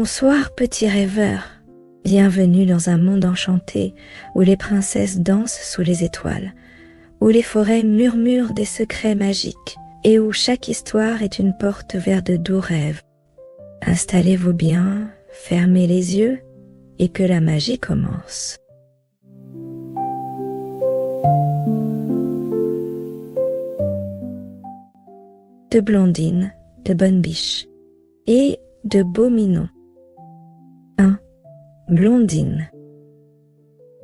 Bonsoir, petit rêveur. Bienvenue dans un monde enchanté où les princesses dansent sous les étoiles, où les forêts murmurent des secrets magiques et où chaque histoire est une porte vers de doux rêves. Installez-vous bien, fermez les yeux et que la magie commence. De Blondine, de Bonne Biche et de Beau Minon. 1. Blondine.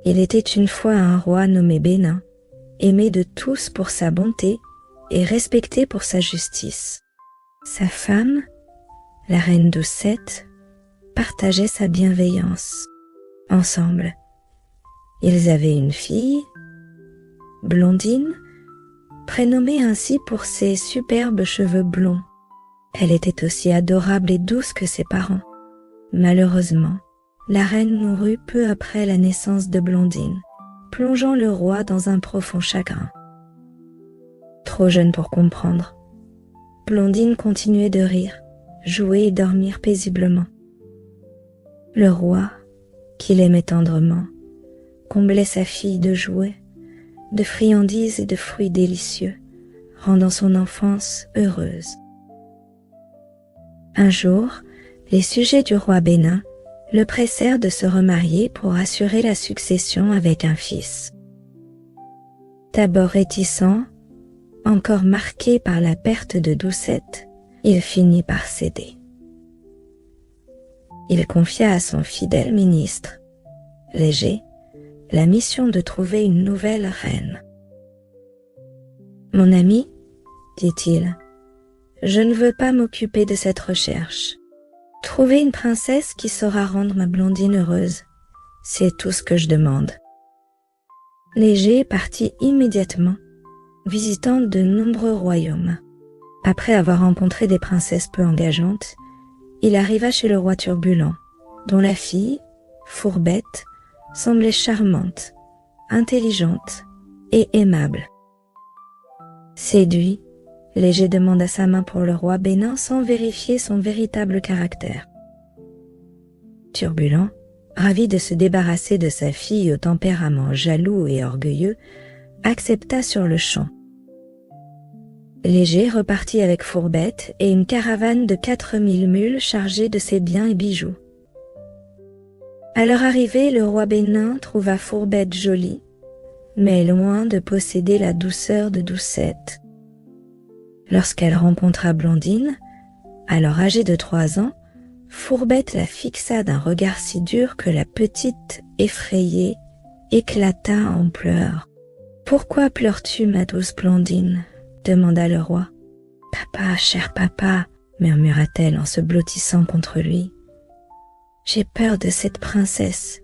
Il était une fois un roi nommé Bénin, aimé de tous pour sa bonté et respecté pour sa justice. Sa femme, la reine Doucette, partageait sa bienveillance. Ensemble, ils avaient une fille, Blondine, prénommée ainsi pour ses superbes cheveux blonds. Elle était aussi adorable et douce que ses parents. Malheureusement, la reine mourut peu après la naissance de Blondine, plongeant le roi dans un profond chagrin. Trop jeune pour comprendre, Blondine continuait de rire, jouer et dormir paisiblement. Le roi, qui l'aimait tendrement, comblait sa fille de jouets, de friandises et de fruits délicieux, rendant son enfance heureuse. Un jour, les sujets du roi Bénin le pressèrent de se remarier pour assurer la succession avec un fils. D'abord réticent, encore marqué par la perte de Doucette, il finit par céder. Il confia à son fidèle ministre, Léger, la mission de trouver une nouvelle reine. « Mon ami, dit-il, je ne veux pas m'occuper de cette recherche. Trouver une princesse qui saura rendre ma Blondine heureuse, c'est tout ce que je demande. » Léger partit immédiatement, visitant de nombreux royaumes. Après avoir rencontré des princesses peu engageantes, il arriva chez le roi Turbulent, dont la fille, Fourbette, semblait charmante, intelligente et aimable. Séduit, Léger demanda sa main pour le roi Bénin sans vérifier son véritable caractère. Turbulent, ravi de se débarrasser de sa fille au tempérament jaloux et orgueilleux, accepta sur le champ. Léger repartit avec Fourbette et une caravane de 4000 mules chargées de ses biens et bijoux. À leur arrivée, le roi Bénin trouva Fourbette jolie, mais loin de posséder la douceur de Doucette. Lorsqu'elle rencontra Blondine, alors âgée de 3 ans, Fourbette la fixa d'un regard si dur que la petite, effrayée, éclata en pleurs. « Pourquoi pleures-tu, ma douce Blondine ?» demanda le roi. « Papa, cher papa, » murmura-t-elle en se blottissant contre lui. « J'ai peur de cette princesse.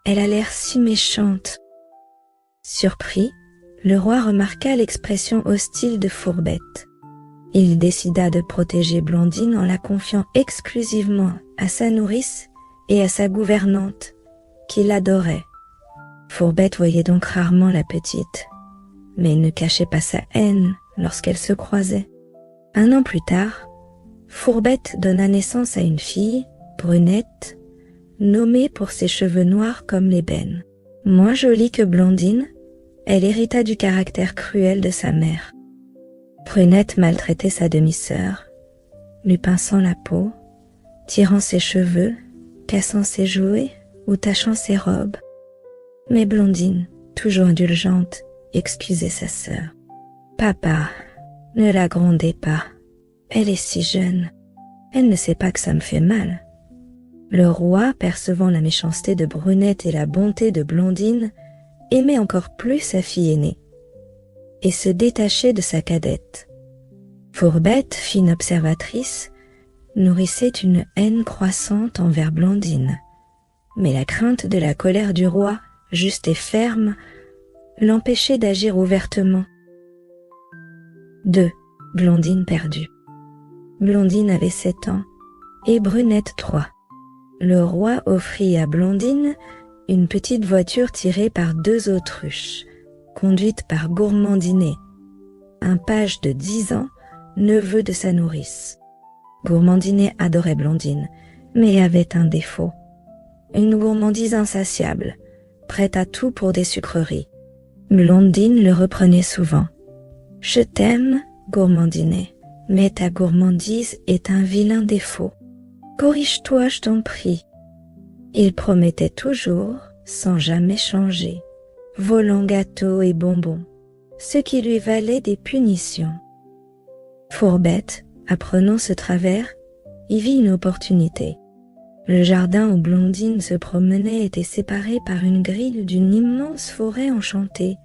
Elle a l'air si méchante. » Surpris, le roi remarqua l'expression hostile de Fourbette. Il décida de protéger Blondine en la confiant exclusivement à sa nourrice et à sa gouvernante, qui l'adorait. Fourbette voyait donc rarement la petite, mais il ne cachait pas sa haine lorsqu'elles se croisaient. 1 an plus tard, Fourbette donna naissance à une fille, Brunette, nommée pour ses cheveux noirs comme l'ébène. Moins jolie que Blondine, elle hérita du caractère cruel de sa mère. Brunette maltraitait sa demi-sœur, lui pinçant la peau, tirant ses cheveux, cassant ses jouets ou tachant ses robes. Mais Blondine, toujours indulgente, excusait sa sœur. « Papa, ne la grondez pas, elle est si jeune, elle ne sait pas que ça me fait mal. » Le roi, percevant la méchanceté de Brunette et la bonté de Blondine, aimait encore plus sa fille aînée et se détachait de sa cadette. Fourbette, fine observatrice, nourrissait une haine croissante envers Blondine, mais la crainte de la colère du roi, juste et ferme, l'empêchait d'agir ouvertement. 2. Blondine perdue. Blondine avait 7 ans et Brunette 3. Le roi offrit à Blondine une petite voiture tirée par 2 autruches, conduite par Gourmandinet, un page de 10 ans, neveu de sa nourrice. Gourmandinet adorait Blondine, mais avait un défaut. Une gourmandise insatiable, prête à tout pour des sucreries. Blondine le reprenait souvent. « Je t'aime, gourmandinet, mais ta gourmandise est un vilain défaut. Corrige-toi, je t'en prie. » Il promettait toujours, sans jamais changer, volant gâteaux et bonbons, ce qui lui valait des punitions. Fourbette, apprenant ce travers, y vit une opportunité. Le jardin où Blondine se promenait était séparé par une grille d'une immense forêt enchantée,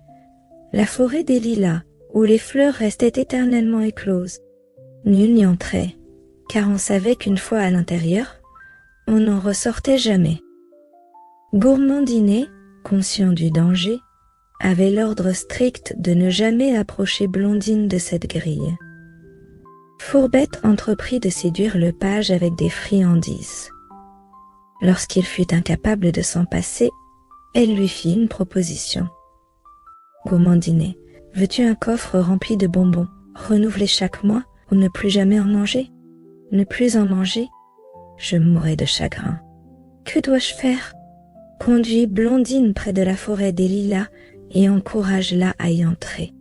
la forêt des lilas, où les fleurs restaient éternellement écloses. Nul n'y entrait, car on savait qu'une fois à l'intérieur, on n'en ressortait jamais. Gourmandinet, conscient du danger, avait l'ordre strict de ne jamais approcher Blondine de cette grille. Fourbette entreprit de séduire le page avec des friandises. Lorsqu'il fut incapable de s'en passer, elle lui fit une proposition. « Gourmandinet, veux-tu un coffre rempli de bonbons, renouvelé chaque mois, ou ne plus jamais en manger? Ne plus en manger? Je mourrais de chagrin. Que dois-je faire? Conduis Blondine près de la forêt des lilas et encourage-la à y entrer. »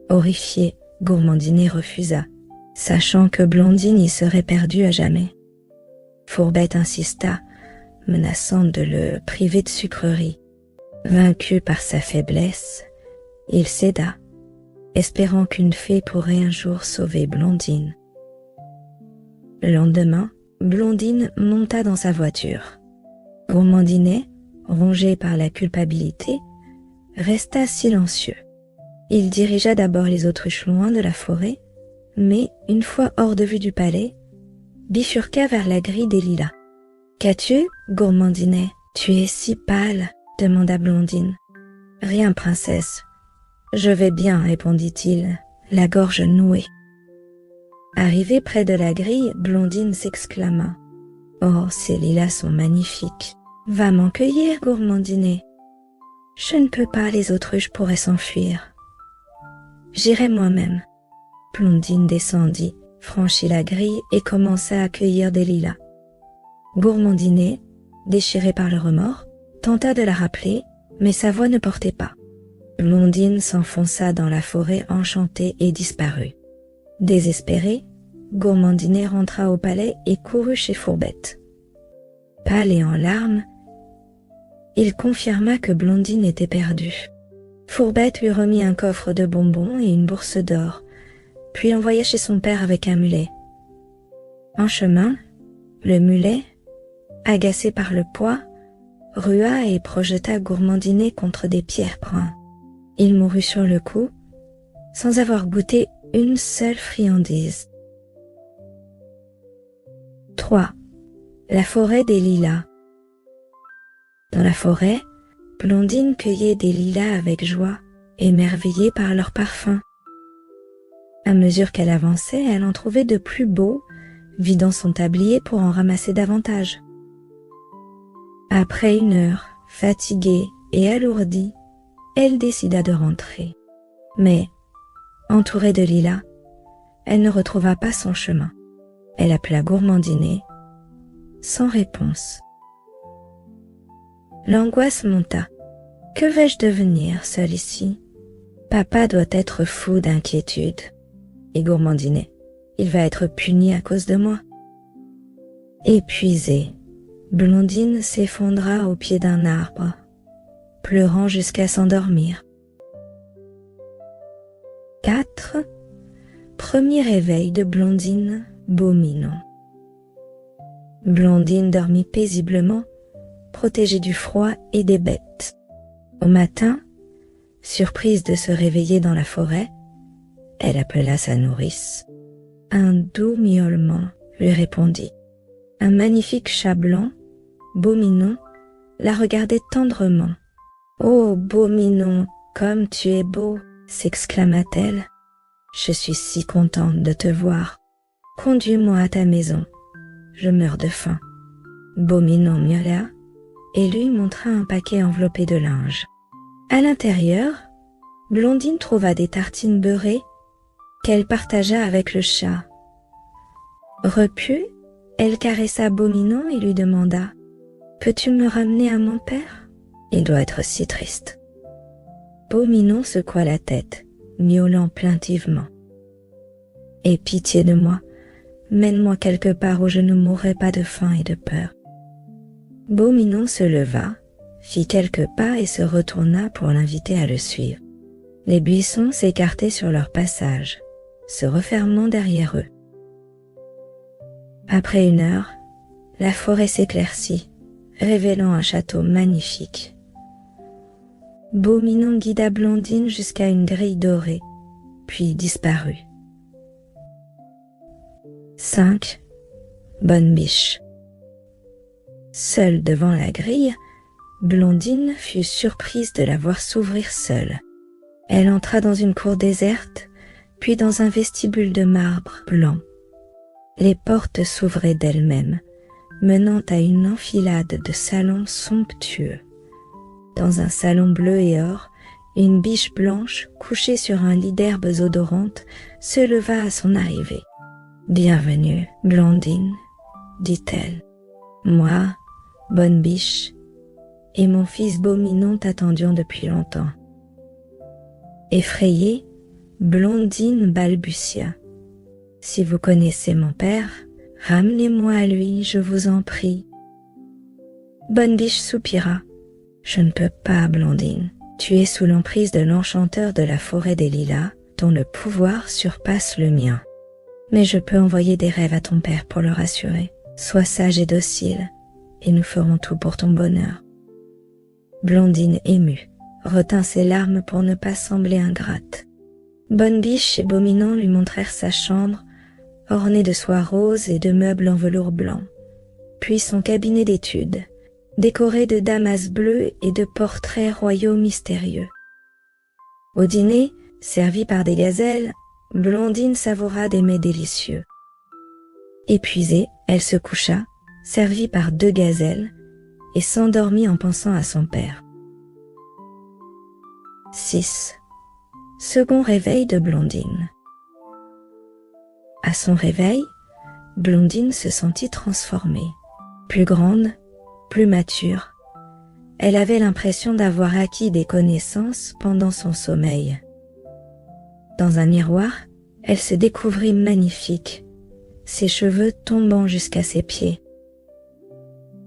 Horrifié, Gourmandinet refusa, sachant que Blondine y serait perdue à jamais. Fourbette insista, menaçant de le priver de sucreries. Vaincu par sa faiblesse, il céda, espérant qu'une fée pourrait un jour sauver Blondine. Le lendemain, Blondine monta dans sa voiture. Gourmandinet, rongé par la culpabilité, resta silencieux. Il dirigea d'abord les autruches loin de la forêt, mais, une fois hors de vue du palais, bifurqua vers la grille des lilas. « Qu'as-tu, Gourmandinet? Tu es si pâle, » demanda Blondine. « Rien, princesse. Je vais bien, répondit-il, la gorge nouée. » Arrivé près de la grille, Blondine s'exclama. « Oh, ces lilas sont magnifiques. Va m'en cueillir, Gourmandinet. »« Je ne peux pas, les autruches pourraient s'enfuir. »« J'irai moi-même. » Blondine descendit, franchit la grille et commença à cueillir des lilas. Gourmandinet, déchiré par le remords, tenta de la rappeler, mais sa voix ne portait pas. Blondine s'enfonça dans la forêt enchantée et disparut. Désespéré, Gourmandinet rentra au palais et courut chez Fourbette. Pâle et en larmes, il confirma que Blondine était perdue. Fourbette lui remit un coffre de bonbons et une bourse d'or, puis l'envoya chez son père avec un mulet. En chemin, le mulet, agacé par le poids, rua et projeta Gourmandinet contre des pierres bruns. Il mourut sur le coup, sans avoir goûté une seule friandise. 3. La forêt des lilas. Dans la forêt, Blondine cueillait des lilas avec joie, émerveillée par leur parfum. À mesure qu'elle avançait, elle en trouvait de plus beaux, vidant son tablier pour en ramasser davantage. Après 1 heure, fatiguée et alourdie, elle décida de rentrer. Mais, entourée de lilas, elle ne retrouva pas son chemin. Elle appela Gourmandinet, sans réponse. L'angoisse monta. Que vais-je devenir seule ici? Papa doit être fou d'inquiétude. Et Gourmandinet, il va être puni à cause de moi. Épuisée, Blondine s'effondra au pied d'un arbre, pleurant jusqu'à s'endormir. 4. Premier réveil de Blondine, Beau Minon. Blondine dormit paisiblement, protégée du froid et des bêtes. Au matin, surprise de se réveiller dans la forêt, elle appela sa nourrice. Un doux miaulement lui répondit. Un magnifique chat blanc, Beau Minon, la regardait tendrement. « Oh, Beau Minon, comme tu es beau !» s'exclama-t-elle. « Je suis si contente de te voir. Conduis-moi à ta maison. Je meurs de faim. » Beau Minon miaula et lui montra un paquet enveloppé de linge. À l'intérieur, Blondine trouva des tartines beurrées qu'elle partagea avec le chat. Repu, Elle caressa Beau Minon et lui demanda « Peux-tu me ramener à mon père? Il doit être si triste. » Beau Minon secoua la tête, miaulant plaintivement. « Aie pitié de moi, mène-moi quelque part où je ne mourrai pas de faim et de peur. » Beau Minon se leva, fit quelques pas et se retourna pour l'inviter à le suivre. Les buissons s'écartaient sur leur passage, se refermant derrière eux. Après 1 heure, la forêt s'éclaircit, révélant un château magnifique. Beau Minon guida Blondine jusqu'à une grille dorée, puis disparut. 5. Bonne Biche. Seule devant la grille, Blondine fut surprise de la voir s'ouvrir seule. Elle entra dans une cour déserte, puis dans un vestibule de marbre blanc. Les portes s'ouvraient d'elles-mêmes, menant à une enfilade de salons somptueux. Dans un salon bleu et or, une biche blanche, couchée sur un lit d'herbes odorantes, se leva à son arrivée. « Bienvenue, Blondine, » dit-elle. « Moi, Bonne Biche, et mon fils Beau Minon t'attendions depuis longtemps. » Effrayée, Blondine balbutia. « Si vous connaissez mon père, ramenez-moi à lui, je vous en prie. » Bonne Biche soupira. « Je ne peux pas, Blondine. Tu es sous l'emprise de l'enchanteur de la forêt des lilas, dont le pouvoir surpasse le mien. Mais je peux envoyer des rêves à ton père pour le rassurer. Sois sage et docile, et nous ferons tout pour ton bonheur. » Blondine, émue, retint ses larmes pour ne pas sembler ingrate. Bonne Biche et Beau Minon lui montrèrent sa chambre, ornée de soie rose et de meubles en velours blanc, puis son cabinet d'études, décoré de damas bleus et de portraits royaux mystérieux. Au dîner, servi par des gazelles, Blondine savoura des mets délicieux. Épuisée, elle se coucha, servie par 2 gazelles, et s'endormit en pensant à son père. 6. Second réveil de Blondine. À son réveil, Blondine se sentit transformée. Plus grande, plus mature, elle avait l'impression d'avoir acquis des connaissances pendant son sommeil. Dans un miroir, elle se découvrit magnifique, ses cheveux tombant jusqu'à ses pieds.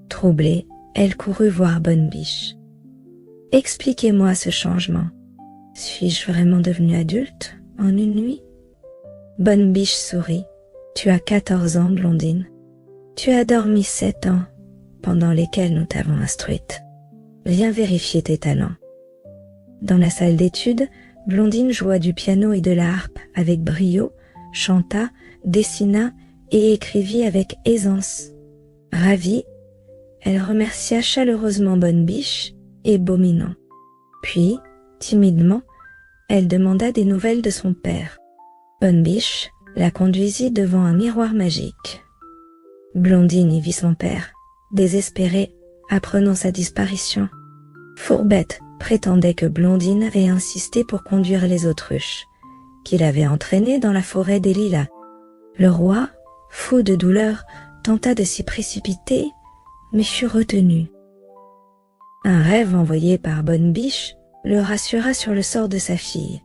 Troublée, elle courut voir Bonne Biche. « Expliquez-moi ce changement. Suis-je vraiment devenue adulte en une nuit ?» Bonne Biche sourit. « Tu as 14 ans, Blondine. Tu as dormi 7 ans, pendant lesquels nous t'avons instruite. Viens vérifier tes talents. » Dans la salle d'études, Blondine joua du piano et de la harpe avec brio, chanta, dessina et écrivit avec aisance. Ravie, elle remercia chaleureusement Bonne Biche et Beau Minon. Puis, timidement, elle demanda des nouvelles de son père. Bonne Biche la conduisit devant un miroir magique. Blondine y vit son père, désespéré, apprenant sa disparition. Fourbette prétendait que Blondine avait insisté pour conduire les autruches, qu'il avait entraînées dans la forêt des lilas. Le roi, fou de douleur, tenta de s'y précipiter, mais fut retenu. Un rêve envoyé par Bonne Biche le rassura sur le sort de sa fille.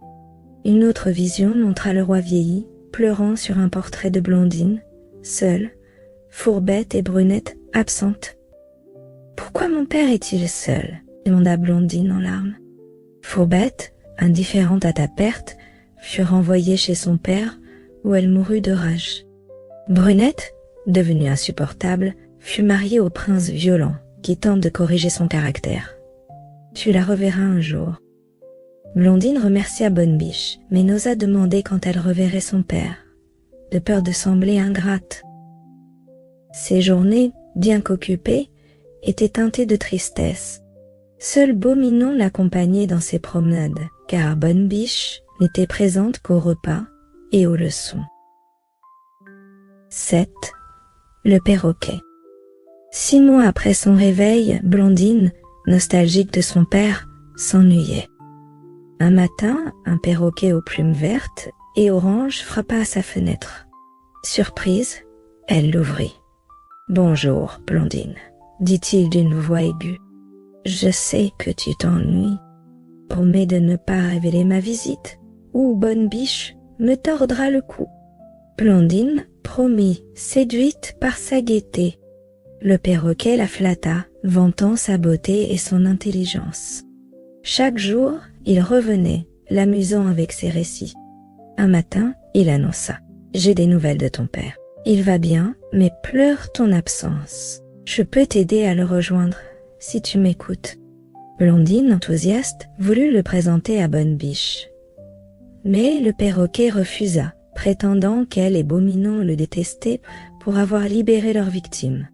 Une autre vision montra le roi vieilli, pleurant sur un portrait de Blondine, seule, Fourbette et Brunette absentes. « Pourquoi mon père est-il seul ?» demanda Blondine en larmes. Fourbette, indifférente à ta perte, fut renvoyée chez son père, où elle mourut de rage. Brunette, devenue insupportable, fut mariée au prince violent, qui tente de corriger son caractère. Tu la reverras un jour. Blondine remercia Bonne Biche, mais n'osa demander quand elle reverrait son père, de peur de sembler ingrate. Ses journées, bien qu'occupées, étaient teintées de tristesse. Seul Beau Minon l'accompagnait dans ses promenades, car Bonne Biche n'était présente qu'au repas et aux leçons. 7. Le perroquet. 6 mois après son réveil, Blondine, nostalgique de son père, s'ennuyait. Un matin, un perroquet aux plumes vertes et oranges frappa à sa fenêtre. Surprise, elle l'ouvrit. Bonjour, Blondine, dit-il d'une voix aiguë. Je sais que tu t'ennuies. Promets de ne pas révéler ma visite, ou Bonne Biche me tordra le cou. Blondine promit, séduite par sa gaieté. Le perroquet la flatta, vantant sa beauté et son intelligence. Chaque jour, il revenait, l'amusant avec ses récits. Un matin, il annonça « J'ai des nouvelles de ton père. Il va bien, mais pleure ton absence. Je peux t'aider à le rejoindre, si tu m'écoutes. » Blondine, enthousiaste, voulut le présenter à Bonne Biche. Mais le perroquet refusa, prétendant qu'elle et Beau Minon le détestaient pour avoir libéré leur victime.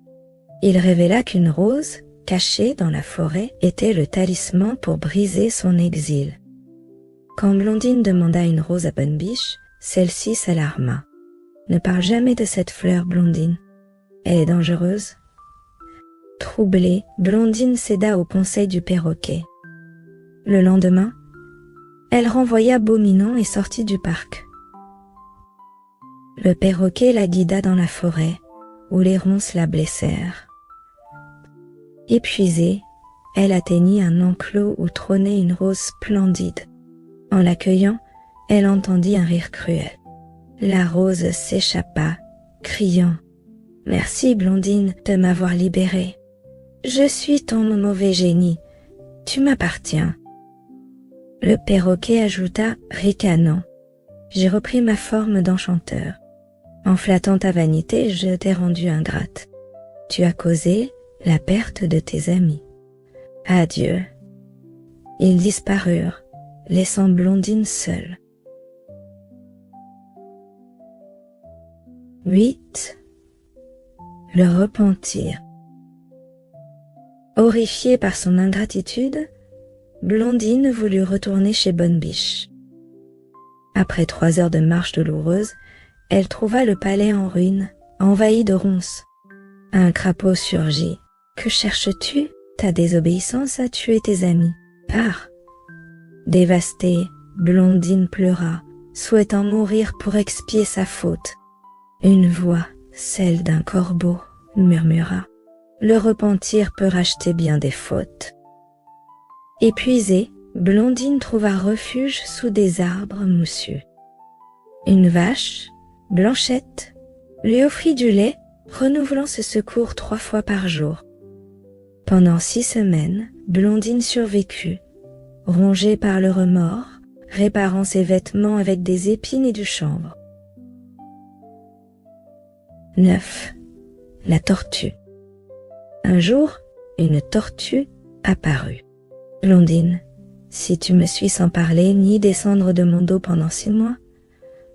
Il révéla qu'une rose, cachée dans la forêt, était le talisman pour briser son exil. Quand Blondine demanda une rose à Bonne Biche, celle-ci s'alarma. « Ne parle jamais de cette fleur, Blondine. Elle est dangereuse. » Troublée, Blondine céda au conseil du perroquet. Le lendemain, elle renvoya Beau Minon et sortit du parc. Le perroquet la guida dans la forêt, où les ronces la blessèrent. Épuisée, elle atteignit un enclos où trônait une rose splendide. En l'accueillant, elle entendit un rire cruel. La rose s'échappa, criant « Merci, Blondine, de m'avoir libérée. Je suis ton mauvais génie, tu m'appartiens. » Le perroquet ajouta, ricanant « J'ai repris ma forme d'enchanteur. En flattant ta vanité, je t'ai rendue ingrate. Tu as causé la perte de tes amis. Adieu. » Ils disparurent, laissant Blondine seule. 8. Le repentir. Horrifiée par son ingratitude, Blondine voulut retourner chez Bonne Biche. Après 3 heures de marche douloureuse, elle trouva le palais en ruine, envahi de ronces. Un crapaud surgit. « Que cherches-tu? Ta désobéissance a tué tes amis. Pars !» Dévastée, Blondine pleura, souhaitant mourir pour expier sa faute. Une voix, celle d'un corbeau, murmura « Le repentir peut racheter bien des fautes. » Épuisée, Blondine trouva refuge sous des arbres moussus. Une vache, Blanchette, lui offrit du lait, renouvelant ce secours 3 fois par jour. Pendant 6 semaines, Blondine survécut, rongée par le remords, réparant ses vêtements avec des épines et du chanvre. 9. La tortue. Un jour, une tortue apparut. « Blondine, si tu me suis sans parler ni descendre de mon dos pendant 6 mois,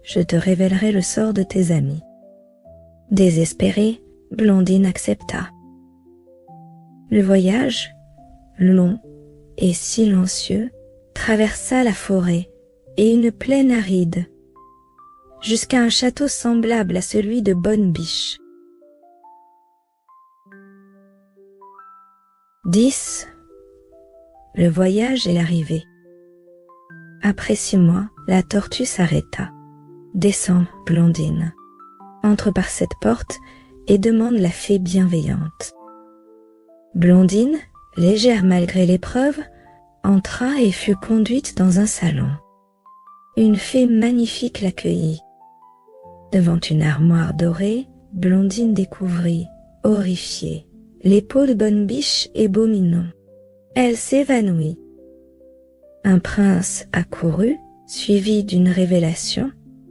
je te révélerai le sort de tes amis. » Désespérée, Blondine accepta. Le voyage, long et silencieux, traversa la forêt et une plaine aride, jusqu'à un château semblable à celui de Bonne Biche. 10. Le voyage et l'arrivée. Après 6 mois, la tortue s'arrêta. « Descends, Blondine. Entre par cette porte et demande la fée bienveillante. » Blondine, légère malgré l'épreuve, entra et fut conduite dans un salon. Une fée magnifique l'accueillit. Devant une armoire dorée, Blondine découvrit, horrifiée, les peaux de Bonne Biche et Beau Minon. Elle s'évanouit. Un prince accourut, suivi d'une révélation.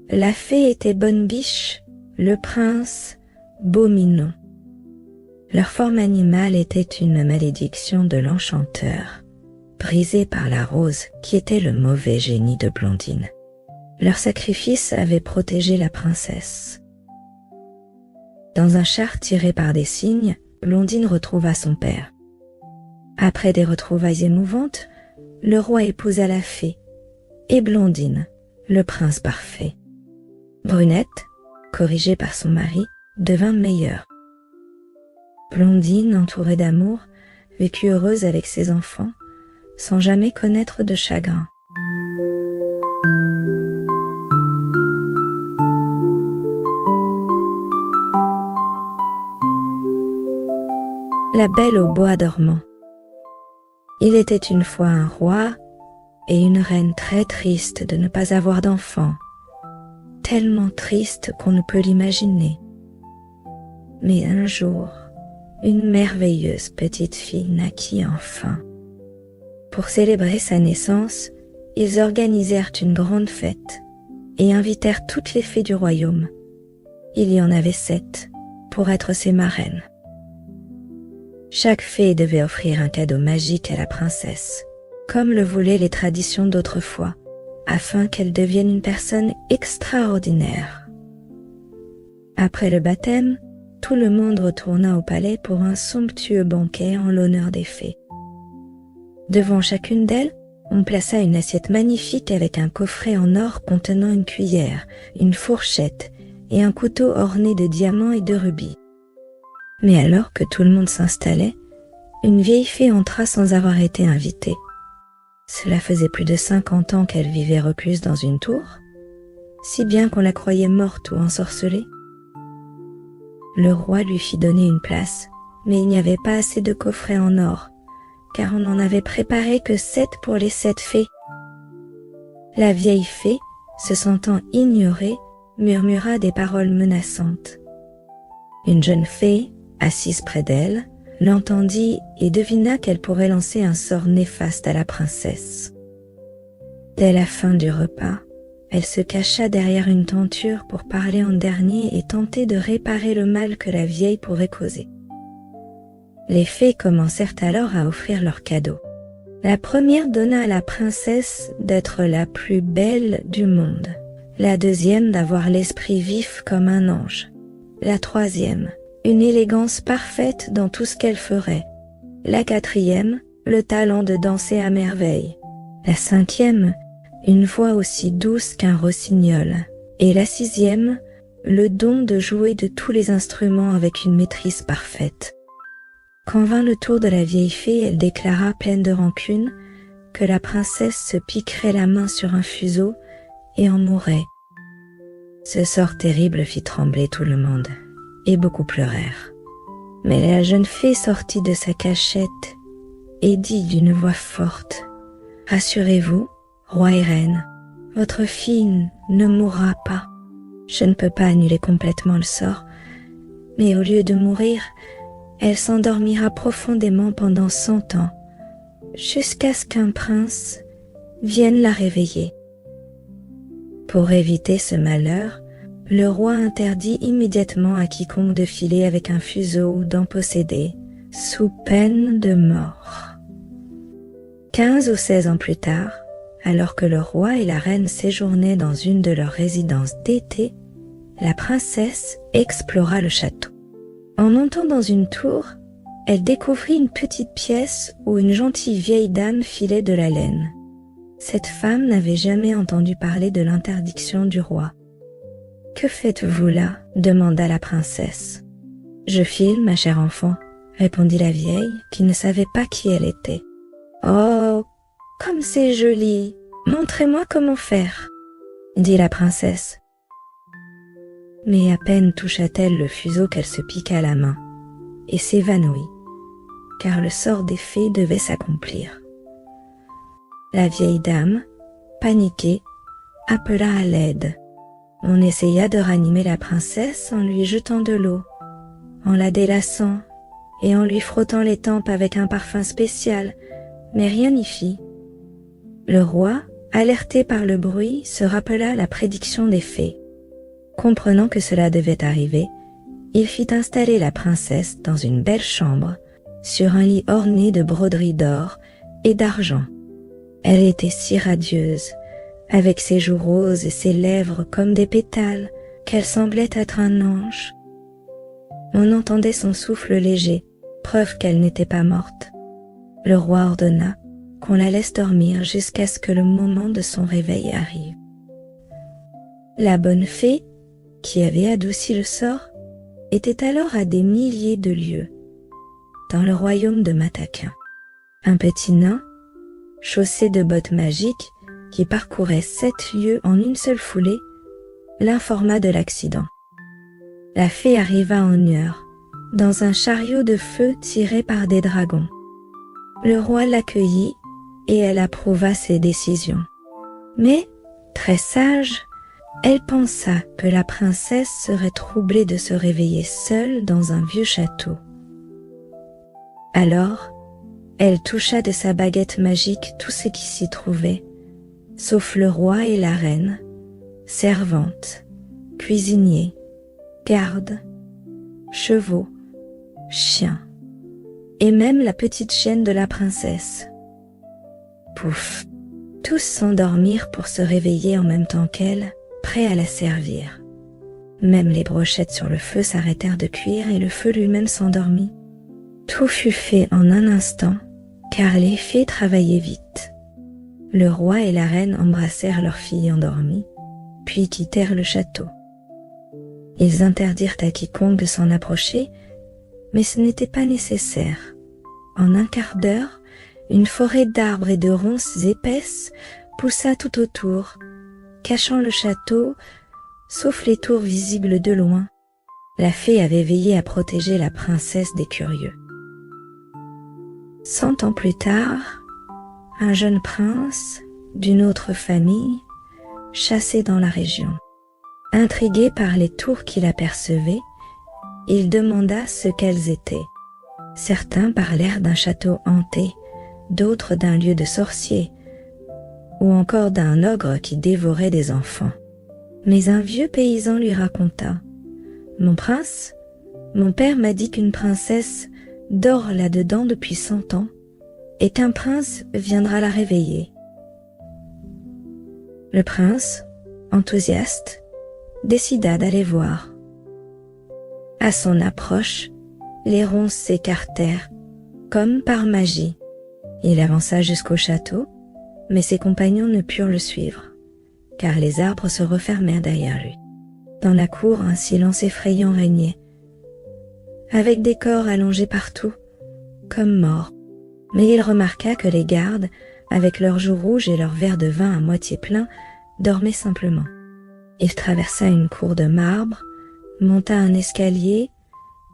La fée était Bonne Biche, le prince Beau Minon. Leur forme animale était une malédiction de l'enchanteur, brisée par la rose qui était le mauvais génie de Blondine. Leur sacrifice avait protégé la princesse. Dans un char tiré par des cygnes, Blondine retrouva son père. Après des retrouvailles émouvantes, le roi épousa la fée, et Blondine, le prince parfait. Brunette, corrigée par son mari, devint meilleure. Blondine, entourée d'amour, vécut heureuse avec ses enfants, sans jamais connaître de chagrin. La Belle au bois dormant. Il était une fois un roi et une reine très tristes de ne pas avoir d'enfants, tellement tristes qu'on ne peut l'imaginer. Mais un jour, une merveilleuse petite fille naquit enfin. Pour célébrer sa naissance, ils organisèrent une grande fête et invitèrent toutes les fées du royaume. Il y en avait 7 pour être ses marraines. Chaque fée devait offrir un cadeau magique à la princesse, comme le voulaient les traditions d'autrefois, afin qu'elle devienne une personne extraordinaire. Après le baptême, tout le monde retourna au palais pour un somptueux banquet en l'honneur des fées. Devant chacune d'elles, on plaça une assiette magnifique avec un coffret en or contenant une cuillère, une fourchette et un couteau orné de diamants et de rubis. Mais alors que tout le monde s'installait, une vieille fée entra sans avoir été invitée. Cela faisait plus de 50 ans qu'elle vivait recluse dans une tour, si bien qu'on la croyait morte ou ensorcelée. Le roi lui fit donner une place, mais il n'y avait pas assez de coffrets en or, car on n'en avait préparé que 7 pour les 7 fées. La vieille fée, se sentant ignorée, murmura des paroles menaçantes. Une jeune fée, assise près d'elle, l'entendit et devina qu'elle pourrait lancer un sort néfaste à la princesse. Dès la fin du repas, elle se cacha derrière une tenture pour parler en dernier et tenter de réparer le mal que la vieille pourrait causer. Les fées commencèrent alors à offrir leurs cadeaux. La première donna à la princesse d'être la plus belle du monde, la deuxième d'avoir l'esprit vif comme un ange, la troisième une élégance parfaite dans tout ce qu'elle ferait, la quatrième le talent de danser à merveille, la cinquième une voix aussi douce qu'un rossignol, et la sixième le don de jouer de tous les instruments avec une maîtrise parfaite. Quand vint le tour de la vieille fée, elle déclara pleine de rancune que la princesse se piquerait la main sur un fuseau et en mourrait. Ce sort terrible fit trembler tout le monde, et beaucoup pleurèrent. Mais la jeune fée sortit de sa cachette et dit d'une voix forte : « Rassurez-vous, roi et reine, votre fille ne mourra pas. Je ne peux pas annuler complètement le sort, mais au lieu de mourir, elle s'endormira profondément pendant 100 ans, jusqu'à ce qu'un prince vienne la réveiller. » Pour éviter ce malheur, le roi interdit immédiatement à quiconque de filer avec un fuseau ou d'en posséder, sous peine de mort. 15 ou 16 ans plus tard, alors que le roi et la reine séjournaient dans une de leurs résidences d'été, la princesse explora le château. En montant dans une tour, elle découvrit une petite pièce où une gentille vieille dame filait de la laine. Cette femme n'avait jamais entendu parler de l'interdiction du roi. « Que faites-vous là ?» demanda la princesse. « Je file, ma chère enfant », répondit la vieille, qui ne savait pas qui elle était. « Oh, comme c'est joli! Montrez-moi comment faire !» dit la princesse. Mais à peine toucha-t-elle le fuseau qu'elle se piqua la main et s'évanouit, car le sort des fées devait s'accomplir. La vieille dame, paniquée, appela à l'aide. On essaya de ranimer la princesse en lui jetant de l'eau, en la délaçant et en lui frottant les tempes avec un parfum spécial, mais rien n'y fit. Le roi, alerté par le bruit, se rappela la prédiction des fées. Comprenant que cela devait arriver, il fit installer la princesse dans une belle chambre, sur un lit orné de broderies d'or et d'argent. Elle était si radieuse, avec ses joues roses et ses lèvres comme des pétales, qu'elle semblait être un ange. On entendait son souffle léger, preuve qu'elle n'était pas morte. Le roi ordonna qu'on la laisse dormir jusqu'à ce que le moment de son réveil arrive. La bonne fée, qui avait adouci le sort, était alors à des milliers de lieues, dans le royaume de Mataquin. Un petit nain, chaussé de bottes magiques, qui parcourait 7 lieues en une seule foulée, l'informa de l'accident. La fée arriva en une heure, dans un chariot de feu tiré par des dragons. Le roi l'accueillit et elle approuva ses décisions. Mais, très sage, elle pensa que la princesse serait troublée de se réveiller seule dans un vieux château. Alors, elle toucha de sa baguette magique tout ce qui s'y trouvait, sauf le roi et la reine, servantes, cuisiniers, gardes, chevaux, chiens, et même la petite chienne de la princesse. Pouf! Tous s'endormirent pour se réveiller en même temps qu'elle, prêts à la servir. Même les brochettes sur le feu s'arrêtèrent de cuire et le feu lui-même s'endormit. Tout fut fait en un instant, car les fées travaillaient vite. Le roi et la reine embrassèrent leur fille endormie, puis quittèrent le château. Ils interdirent à quiconque de s'en approcher, mais ce n'était pas nécessaire. En un quart d'heure, une forêt d'arbres et de ronces épaisses poussa tout autour, cachant le château, sauf les tours visibles de loin. La fée avait veillé à protéger la princesse des curieux. 100 ans plus tard, un jeune prince, d'une autre famille, chassait dans la région. Intrigué par les tours qu'il apercevait, il demanda ce qu'elles étaient. Certains parlèrent d'un château hanté, d'autres d'un lieu de sorciers, ou encore d'un ogre qui dévorait des enfants. Mais un vieux paysan lui raconta : « Mon prince, mon père m'a dit qu'une princesse dort là-dedans depuis 100 ans, et qu'un prince viendra la réveiller. » Le prince, enthousiaste, décida d'aller voir. À son approche, les ronces s'écartèrent, comme par magie. Il avança jusqu'au château, mais ses compagnons ne purent le suivre, car les arbres se refermèrent derrière lui. Dans la cour, un silence effrayant régnait, avec des corps allongés partout, comme morts. Mais il remarqua que les gardes, avec leurs joues rouges et leurs verres de vin à moitié pleins, dormaient simplement. Il traversa une cour de marbre, monta un escalier,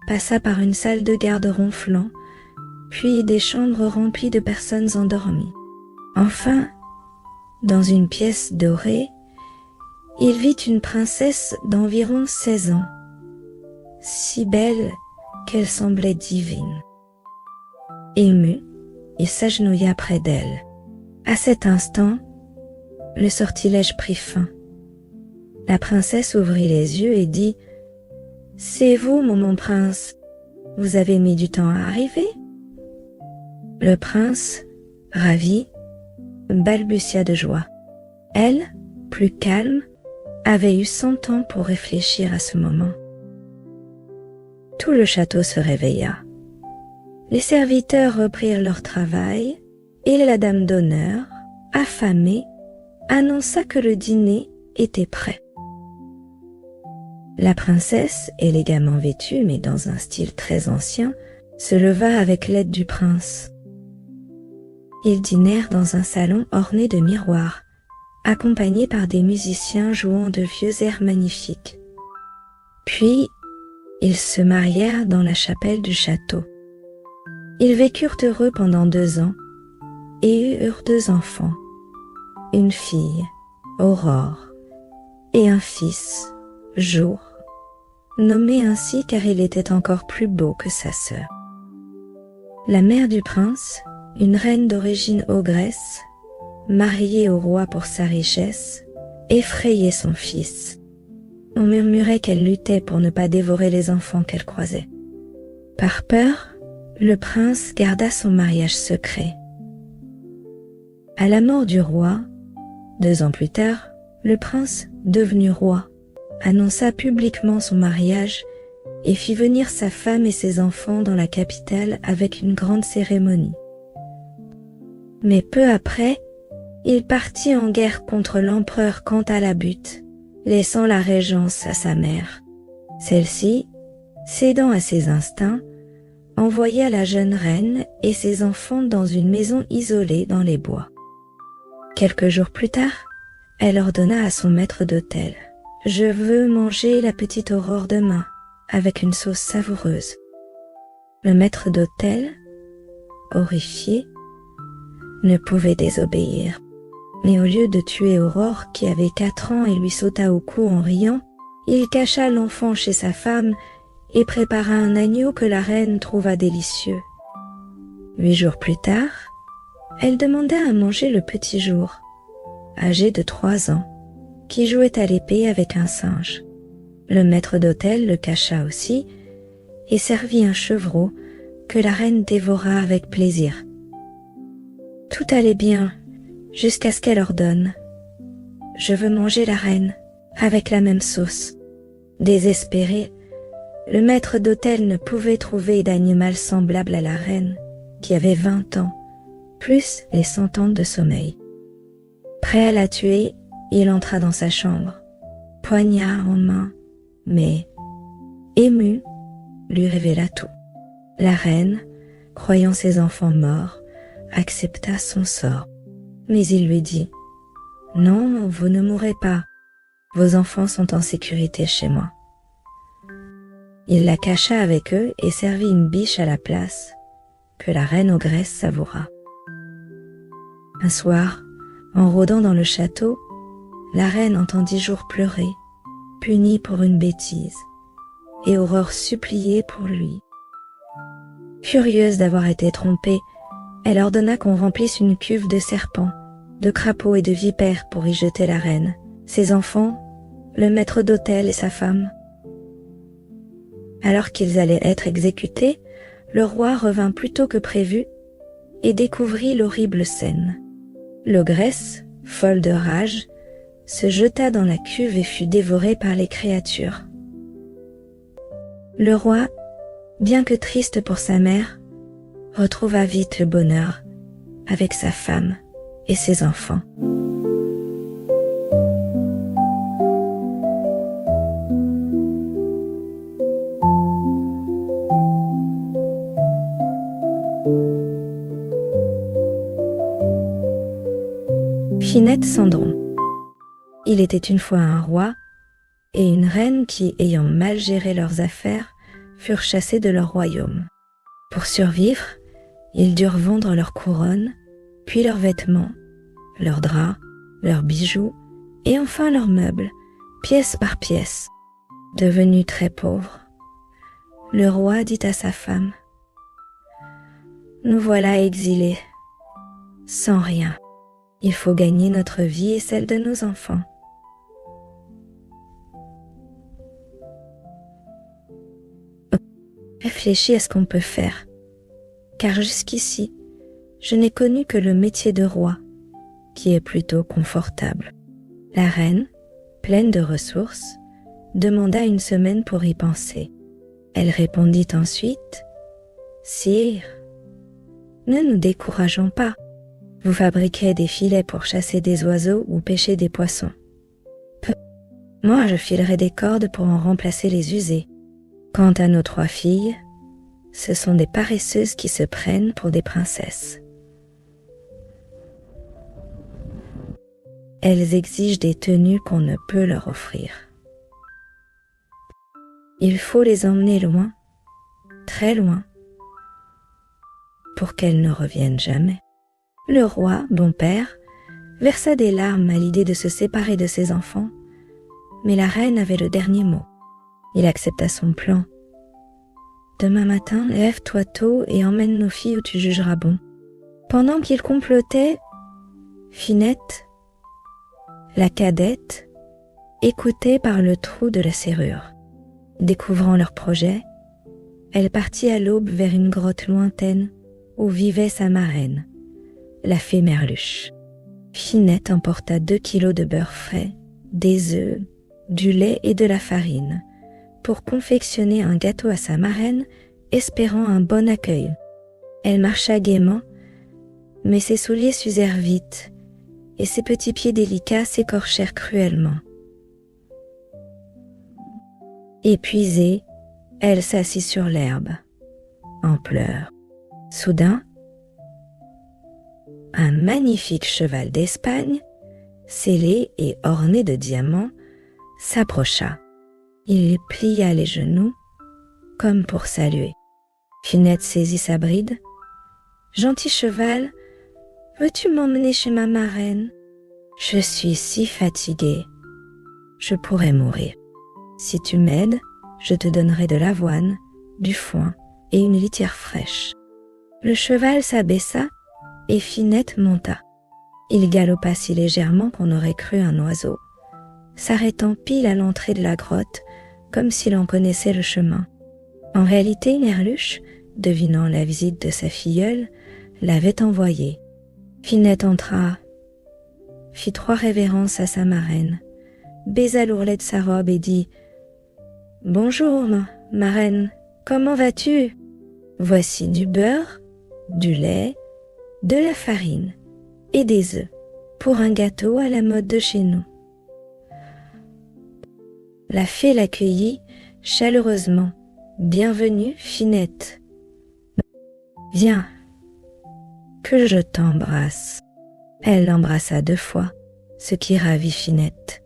passa par une salle de garde ronflant, puis des chambres remplies de personnes endormies. Enfin, dans une pièce dorée, il vit une princesse d'environ 16 ans, si belle qu'elle semblait divine. Ému, il s'agenouilla près d'elle. À cet instant, le sortilège prit fin. La princesse ouvrit les yeux et dit : « C'est vous, mon prince, vous avez mis du temps à arriver ?» Le prince, ravi, balbutia de joie. Elle, plus calme, avait eu 100 ans pour réfléchir à ce moment. Tout le château se réveilla. Les serviteurs reprirent leur travail et la dame d'honneur, affamée, annonça que le dîner était prêt. La princesse, élégamment vêtue mais dans un style très ancien, se leva avec l'aide du prince. Ils dînèrent dans un salon orné de miroirs, accompagnés par des musiciens jouant de vieux airs magnifiques. Puis, ils se marièrent dans la chapelle du château. Ils vécurent heureux pendant 2 ans et eurent 2 enfants, une fille, Aurore, et un fils, Jour, nommé ainsi car il était encore plus beau que sa sœur. La mère du prince, une reine d'origine ogresse, mariée au roi pour sa richesse, effrayait son fils. On murmurait qu'elle luttait pour ne pas dévorer les enfants qu'elle croisait. Par peur, le prince garda son mariage secret. À la mort du roi, 2 ans plus tard, le prince, devenu roi, annonça publiquement son mariage et fit venir sa femme et ses enfants dans la capitale avec une grande cérémonie. Mais peu après, il partit en guerre contre l'empereur Cantalabute, laissant la régence à sa mère. Celle-ci, cédant à ses instincts, envoya la jeune reine et ses enfants dans une maison isolée dans les bois. Quelques jours plus tard, elle ordonna à son maître d'hôtel : « Je veux manger la petite Aurore demain, avec une sauce savoureuse. » Le maître d'hôtel, horrifié, ne pouvait désobéir. Mais au lieu de tuer Aurore, qui avait 4 ans et lui sauta au cou en riant, il cacha l'enfant chez sa femme et prépara un agneau que la reine trouva délicieux. 8 jours plus tard, elle demanda à manger le petit jour, âgé de 3 ans, qui jouait à l'épée avec un singe. Le maître d'hôtel le cacha aussi et servit un chevreau que la reine dévora avec plaisir. Tout allait bien jusqu'à ce qu'elle ordonne « Je veux manger la reine avec la même sauce ». Désespéré, le maître d'hôtel ne pouvait trouver d'animal semblable à la reine, qui avait 20 ans, plus les 100 ans de sommeil. Prêt à la tuer, il entra dans sa chambre, poignard en main, mais, ému, lui révéla tout. La reine, croyant ses enfants morts, accepta son sort. Mais il lui dit « Non, vous ne mourrez pas, vos enfants sont en sécurité chez moi. » Il la cacha avec eux et servit une biche à la place, que la reine ogresse savoura. Un soir, en rôdant dans le château, la reine entendit Jour pleurer, puni pour une bêtise, et Aurore supplier pour lui. Furieuse d'avoir été trompée, elle ordonna qu'on remplisse une cuve de serpents, de crapauds et de vipères pour y jeter la reine, ses enfants, le maître d'hôtel et sa femme. Alors qu'ils allaient être exécutés, le roi revint plus tôt que prévu et découvrit l'horrible scène. L'ogresse, folle de rage, se jeta dans la cuve et fut dévorée par les créatures. Le roi, bien que triste pour sa mère, retrouva vite le bonheur avec sa femme et ses enfants. Finette Cendron. Il était une fois un roi et une reine qui, ayant mal géré leurs affaires, furent chassés de leur royaume. Pour survivre, ils durent vendre leurs couronnes, puis leurs vêtements, leurs draps, leurs bijoux et enfin leurs meubles, pièce par pièce. Devenu très pauvre, le roi dit à sa femme « Nous voilà exilés, sans rien. Il faut gagner notre vie et celle de nos enfants. » Réfléchis à ce qu'on peut faire, car jusqu'ici, je n'ai connu que le métier de roi, qui est plutôt confortable. La reine, pleine de ressources, demanda une semaine pour y penser. Elle répondit ensuite « Sire, ne nous décourageons pas. Vous fabriquez des filets pour chasser des oiseaux ou pêcher des poissons. Moi, je filerai des cordes pour en remplacer les usées. Quant à nos 3 filles, ce sont des paresseuses qui se prennent pour des princesses. Elles exigent des tenues qu'on ne peut leur offrir. Il faut les emmener loin, très loin, pour qu'elles ne reviennent jamais. » Le roi, bon père, versa des larmes à l'idée de se séparer de ses enfants, mais la reine avait le dernier mot. Il accepta son plan. « Demain matin, lève-toi tôt et emmène nos filles où tu jugeras bon. » Pendant qu'il complotait, Finette, la cadette, écoutait par le trou de la serrure. Découvrant leur projet, elle partit à l'aube vers une grotte lointaine où vivait sa marraine, la fée Merluche. Finette emporta 2 kilos de beurre frais, des œufs, du lait et de la farine, pour confectionner un gâteau à sa marraine, espérant un bon accueil. Elle marcha gaiement, mais ses souliers s'usèrent vite, et ses petits pieds délicats s'écorchèrent cruellement. Épuisée, elle s'assit sur l'herbe, en pleurs. Soudain, un magnifique cheval d'Espagne, scellé et orné de diamants, s'approcha. Il plia les genoux, comme pour saluer. Finette saisit sa bride. « Gentil cheval, veux-tu m'emmener chez ma marraine? Je suis si fatiguée. Je pourrais mourir. Si tu m'aides, je te donnerai de l'avoine, du foin et une litière fraîche. » Le cheval s'abaissa et Finette monta. Il galopa si légèrement qu'on aurait cru un oiseau, s'arrêtant pile à l'entrée de la grotte, comme s'il en connaissait le chemin. En réalité, Merluche, devinant la visite de sa filleule, l'avait envoyé. Finette entra, fit 3 révérences à sa marraine, baisa l'ourlet de sa robe et dit « Bonjour, marraine, comment vas-tu? Voici du beurre, du lait, de la farine et des œufs pour un gâteau à la mode de chez nous. » La fée l'accueillit chaleureusement. « Bienvenue, Finette. Viens, que je t'embrasse. » Elle l'embrassa 2 fois, ce qui ravit Finette,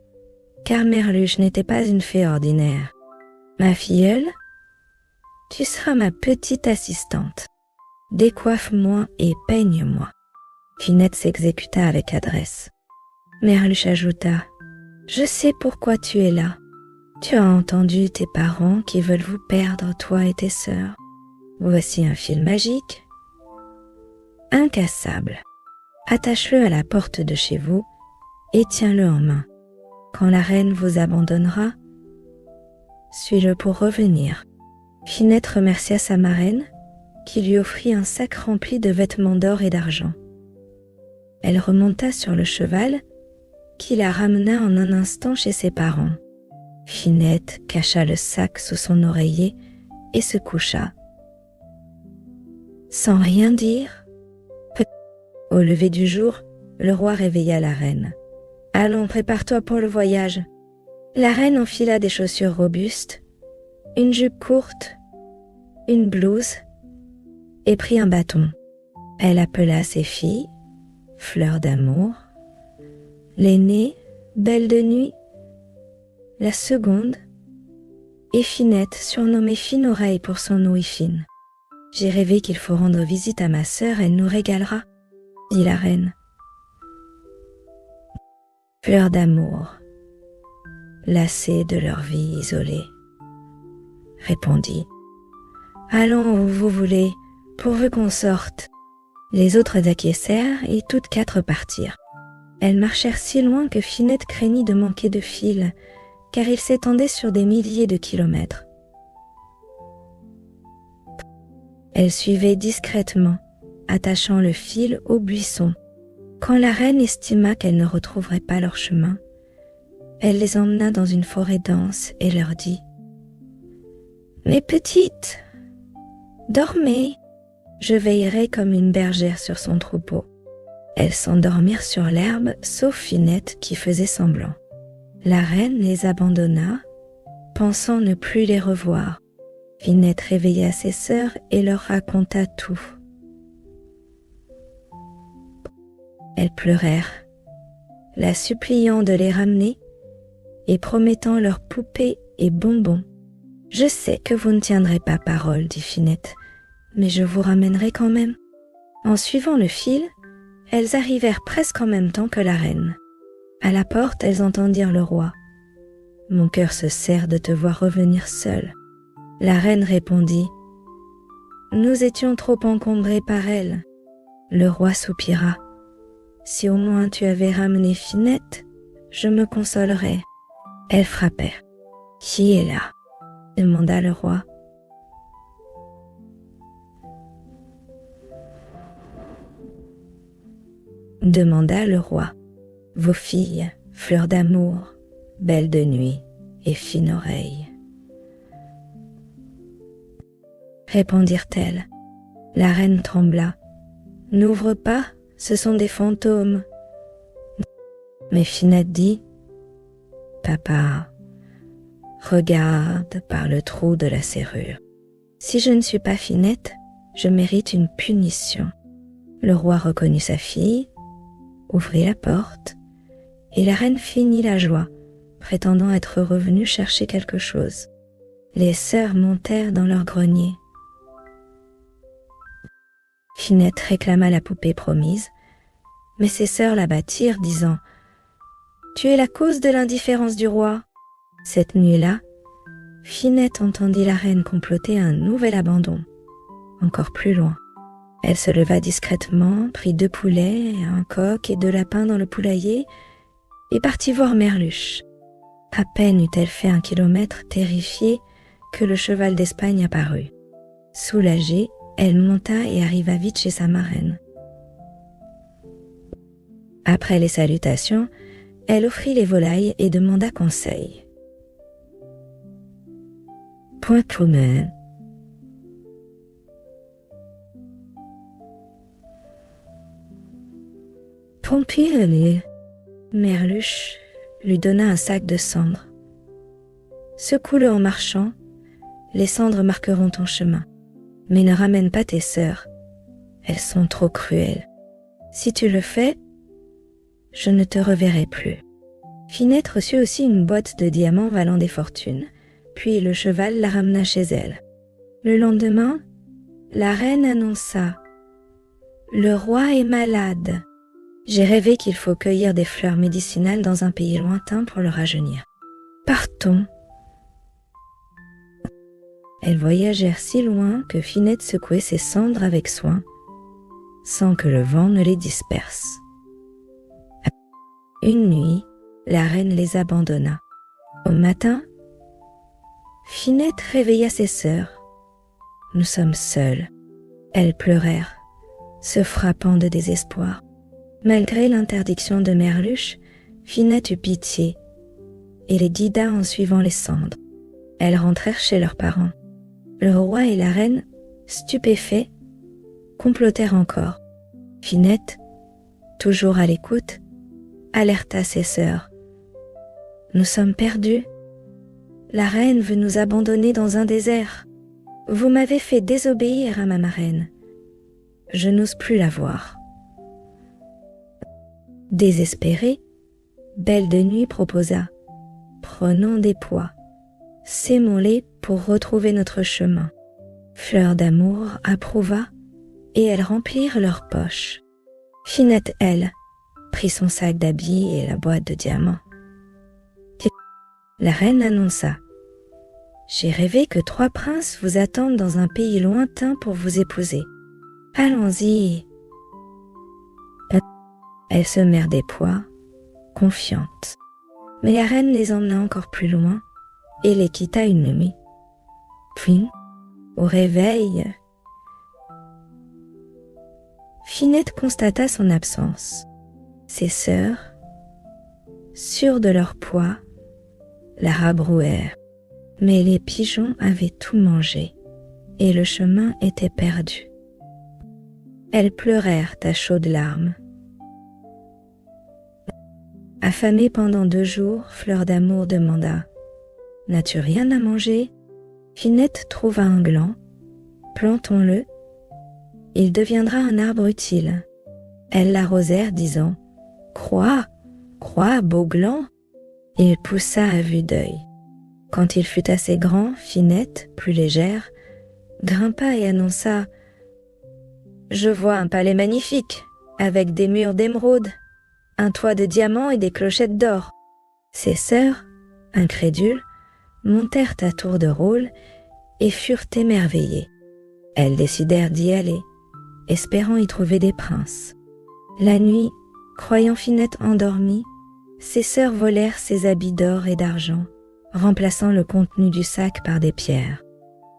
car Merluche n'était pas une fée ordinaire. « Ma filleule, tu seras ma petite assistante. Décoiffe-moi et peigne-moi. » Finette s'exécuta avec adresse. Merluche ajouta « Je sais pourquoi tu es là. Tu as entendu tes parents qui veulent vous perdre, toi et tes sœurs. Voici un fil magique, incassable. Attache-le à la porte de chez vous et tiens-le en main. Quand la reine vous abandonnera, suis-le pour revenir. » Finette remercia sa marraine, qui lui offrit un sac rempli de vêtements d'or et d'argent. Elle remonta sur le cheval, qui la ramena en un instant chez ses parents. Finette cacha le sac sous son oreiller et se coucha. Sans rien dire, au lever du jour, le roi réveilla la reine. « Allons, prépare-toi pour le voyage. » La reine enfila des chaussures robustes, une jupe courte, une blouse et prit un bâton. Elle appela ses filles, Fleur d'amour, l'aînée, Belle de nuit, la seconde, et Finette, surnommée Fine Oreille pour son ouïe fine. « J'ai rêvé qu'il faut rendre visite à ma sœur, elle nous régalera, » dit la reine. Fleur d'amour, lassée de leur vie isolée, répondit « Allons où vous voulez, pourvu qu'on sorte. » Les autres acquiescèrent et toutes 4 partirent. Elles marchèrent si loin que Finette craignit de manquer de fil, car il s'étendait sur des milliers de kilomètres. Elle suivait discrètement, attachant le fil au buisson. Quand la reine estima qu'elle ne retrouverait pas leur chemin, elle les emmena dans une forêt dense et leur dit « Mes petites, dormez, je veillerai comme une bergère sur son troupeau. » Elles s'endormirent sur l'herbe, sauf Finette qui faisait semblant. La reine les abandonna, pensant ne plus les revoir. Finette réveilla ses sœurs et leur raconta tout. Elles pleurèrent, la suppliant de les ramener et promettant leurs poupées et bonbons. « Je sais que vous ne tiendrez pas parole, dit Finette, mais je vous ramènerai quand même. » En suivant le fil, elles arrivèrent presque en même temps que la reine. À la porte, elles entendirent le roi. « Mon cœur se serre de te voir revenir seule. » La reine répondit « Nous étions trop encombrés par elle. » Le roi soupira. « Si au moins tu avais ramené Finette, je me consolerais. » Elles frappèrent. « Qui est là ?» demanda le roi. Demanda le roi. « Vos filles, Fleur d'amour, Belle de nuit et Fine Oreille. » Répondirent-elles. La reine trembla. « N'ouvre pas, ce sont des fantômes. » Mais Finette dit « Papa, regarde par le trou de la serrure. Si je ne suis pas Finette, je mérite une punition. » Le roi reconnut sa fille, ouvrit la porte, et la reine feignit la joie, prétendant être revenue chercher quelque chose. Les sœurs montèrent dans leur grenier. Finette réclama la poupée promise, mais ses sœurs la battirent, disant « Tu es la cause de l'indifférence du roi. » Cette nuit-là, Finette entendit la reine comploter un nouvel abandon, encore plus loin. Elle se leva discrètement, prit 2 poulets, un coq et 2 lapins dans le poulailler et partit voir Merluche. À peine eut-elle fait 1 kilomètre, terrifiée, que le cheval d'Espagne apparut. Soulagée, elle monta et arriva vite chez sa marraine. Après les salutations, elle offrit les volailles et demanda conseil. Point commun. Pompille, Merluche lui donna un sac de cendres. Secoue-le en marchant, les cendres marqueront ton chemin. Mais ne ramène pas tes sœurs, elles sont trop cruelles. Si tu le fais, je ne te reverrai plus. Finette reçut aussi une boîte de diamants valant des fortunes, puis le cheval la ramena chez elle. Le lendemain, la reine annonça « Le roi est malade. J'ai rêvé qu'il faut cueillir des fleurs médicinales dans un pays lointain pour le rajeunir. Partons. » Elles voyagèrent si loin que Finette secouait ses cendres avec soin, sans que le vent ne les disperse. Une nuit, la reine les abandonna. Au matin, Finette réveilla ses sœurs. Nous sommes seules. Elles pleurèrent, se frappant de désespoir. Malgré l'interdiction de Merluche, Finette eut pitié et les guida en suivant les cendres. Elles rentrèrent chez leurs parents. Le roi et la reine, stupéfaits, complotèrent encore. Finette, toujours à l'écoute, alerta ses sœurs. « Nous sommes perdus. La reine veut nous abandonner dans un désert. Vous m'avez fait désobéir à ma marraine. Je n'ose plus la voir. » Désespérée, Belle de Nuit proposa « Prenons des pois. Sémons-les pour retrouver notre chemin. » Fleur d'Amour approuva et elles remplirent leurs poches. Finette, elle, prit son sac d'habits et la boîte de diamants. La reine annonça « J'ai rêvé que 3 princes vous attendent dans un pays lointain pour vous épouser. Allons-y. » Elles semèrent des pois, confiantes. Mais la reine les emmena encore plus loin et les quitta une nuit. Puis, au réveil, Finette constata son absence. Ses sœurs, sûres de leur poids, la rabrouèrent. Mais les pigeons avaient tout mangé et le chemin était perdu. Elles pleurèrent à chaudes larmes. Affamée pendant 2 jours, Fleur d'Amour demanda « N'as-tu rien à manger ?» Finette trouva un gland. « Plantons-le. Il deviendra un arbre utile. » Elles l'arrosèrent, disant « Crois, crois, beau gland !» Il poussa à vue d'œil. Quand il fut assez grand, Finette, plus légère, grimpa et annonça « Je vois un palais magnifique, avec des murs d'émeraude, un toit de diamants et des clochettes d'or. » Ses sœurs, incrédules, montèrent à tour de rôle et furent émerveillées. Elles décidèrent d'y aller, espérant y trouver des princes. La nuit, croyant Finette endormie, ses sœurs volèrent ses habits d'or et d'argent, remplaçant le contenu du sac par des pierres.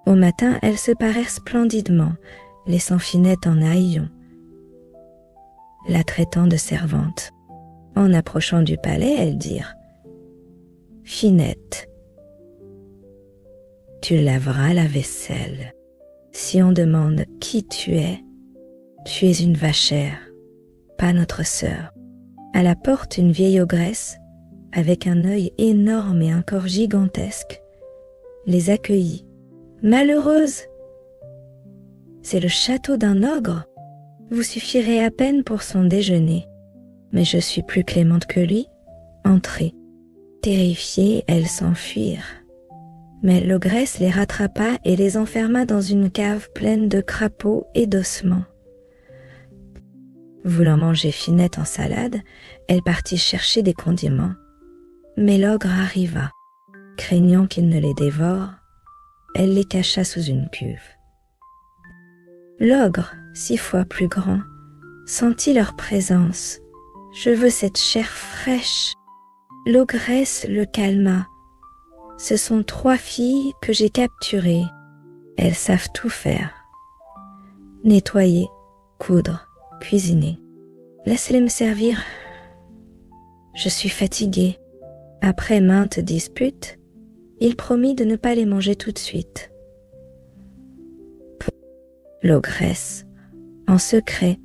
Au matin, elles se parèrent splendidement, laissant Finette en haillons, la traitant de servante. En approchant du palais, elles dirent « Finette, tu laveras la vaisselle. Si on demande qui tu es une vachère, pas notre sœur. » À la porte, une vieille ogresse, avec un œil énorme et un corps gigantesque, les accueillit. « Malheureuse, c'est le château d'un ogre. Vous suffirez à peine pour son déjeuner. Mais je suis plus clémente que lui. Entrez. » Terrifiées, elles s'enfuirent. Mais l'ogresse les rattrapa et les enferma dans une cave pleine de crapauds et d'ossements. Voulant manger Finette en salade, elle partit chercher des condiments. Mais l'ogre arriva. Craignant qu'il ne les dévore, elle les cacha sous une cuve. L'ogre, 6 fois plus grand, sentit leur présence. « Je veux cette chair fraîche. » L'ogresse le calma. « Ce sont 3 filles que j'ai capturées. Elles savent tout faire. Nettoyer, coudre, cuisiner. Laisse-les me servir. Je suis fatiguée. » Après maintes disputes, il promit de ne pas les manger tout de suite. L'ogresse, en secret,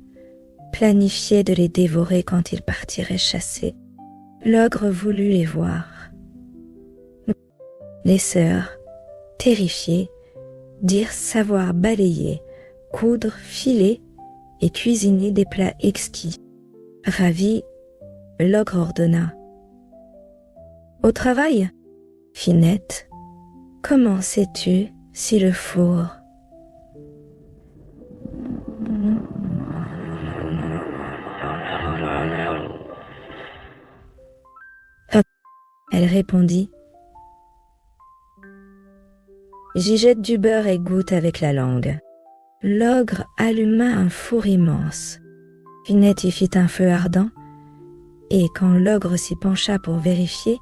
planifiait de les dévorer quand ils partiraient chasser. L'ogre voulut les voir. Les sœurs, terrifiées, dirent savoir balayer, coudre, filer et cuisiner des plats exquis. Ravi, l'ogre ordonna. « Au travail, Finette, comment sais-tu si le four... » Elle répondit. J'y jette du beurre et goûte avec la langue. L'ogre alluma un four immense. Finette y fit un feu ardent, et quand l'ogre s'y pencha pour vérifier,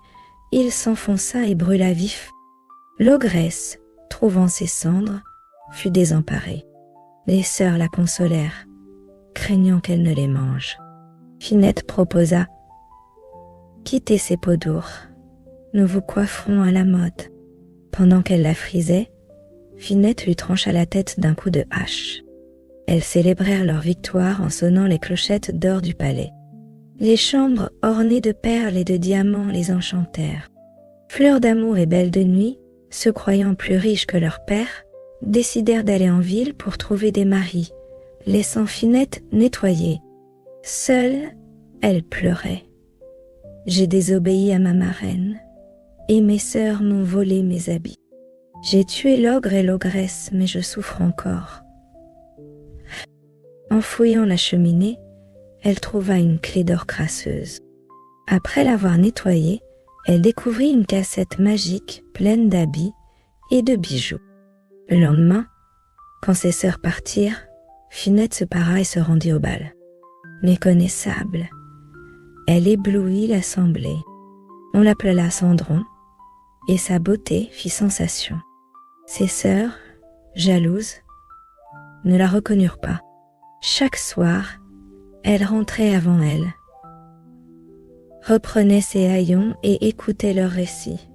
il s'enfonça et brûla vif. L'ogresse, trouvant ses cendres, fut désemparée. Les sœurs la consolèrent, craignant qu'elle ne les mange. Finette proposa « Quittez ces peaux dures, nous vous coifferons à la mode. » Pendant qu'elle la frisait, Finette lui trancha la tête d'un coup de hache. Elles célébrèrent leur victoire en sonnant les clochettes d'or du palais. Les chambres ornées de perles et de diamants les enchantèrent. Fleur d'Amour et Belle de Nuit, se croyant plus riches que leur père, décidèrent d'aller en ville pour trouver des maris, laissant Finette nettoyer. Seule, elle pleurait. « J'ai désobéi à ma marraine, et mes sœurs m'ont volé mes habits. J'ai tué l'ogre et l'ogresse, mais je souffre encore. » En fouillant la cheminée, elle trouva une clé d'or crasseuse. Après l'avoir nettoyée, elle découvrit une cassette magique pleine d'habits et de bijoux. Le lendemain, quand ses sœurs partirent, Finette se para et se rendit au bal. Méconnaissable, elle éblouit l'assemblée. On l'appela Cendron, et sa beauté fit sensation. Ses sœurs, jalouses, ne la reconnurent pas. Chaque soir, elle rentrait avant elle, reprenait ses haillons et écoutait leurs récits.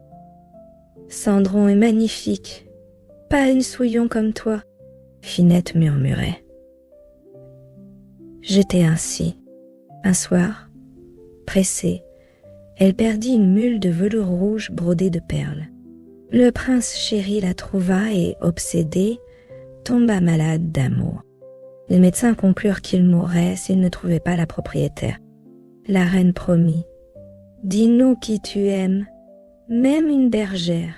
« Cendron est magnifique, pas une souillon comme toi, » Finette murmurait. J'étais ainsi. Un soir, pressée, elle perdit une mule de velours rouge brodée de perles. Le prince chéri la trouva et, obsédé, tomba malade d'amour. Les médecins conclurent qu'il mourrait s'il ne trouvait pas la propriétaire. La reine promit « Dis-nous qui tu aimes, même une bergère.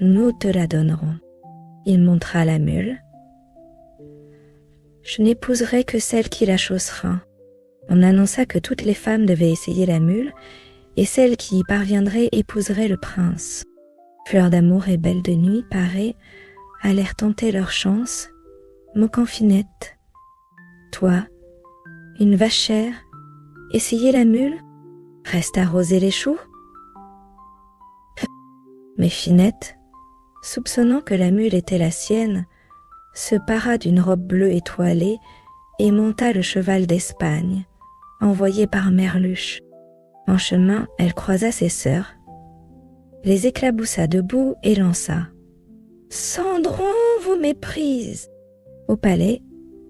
Nous te la donnerons. » Il montra la mule. « Je n'épouserai que celle qui la chaussera. » On annonça que toutes les femmes devaient essayer la mule, et celle qui y parviendrait épouserait le prince. Fleur d'Amour et Belle de Nuit, parées, allèrent tenter leur chance, moquant Finette. « Toi, une vachère, essayer la mule, reste arroser les choux ?» Mais Finette, soupçonnant que la mule était la sienne, se para d'une robe bleue étoilée et monta le cheval d'Espagne, envoyé par Merluche. En chemin, elle croisa ses sœurs, les éclaboussa debout et lança « Cendron vous méprise !» Au palais,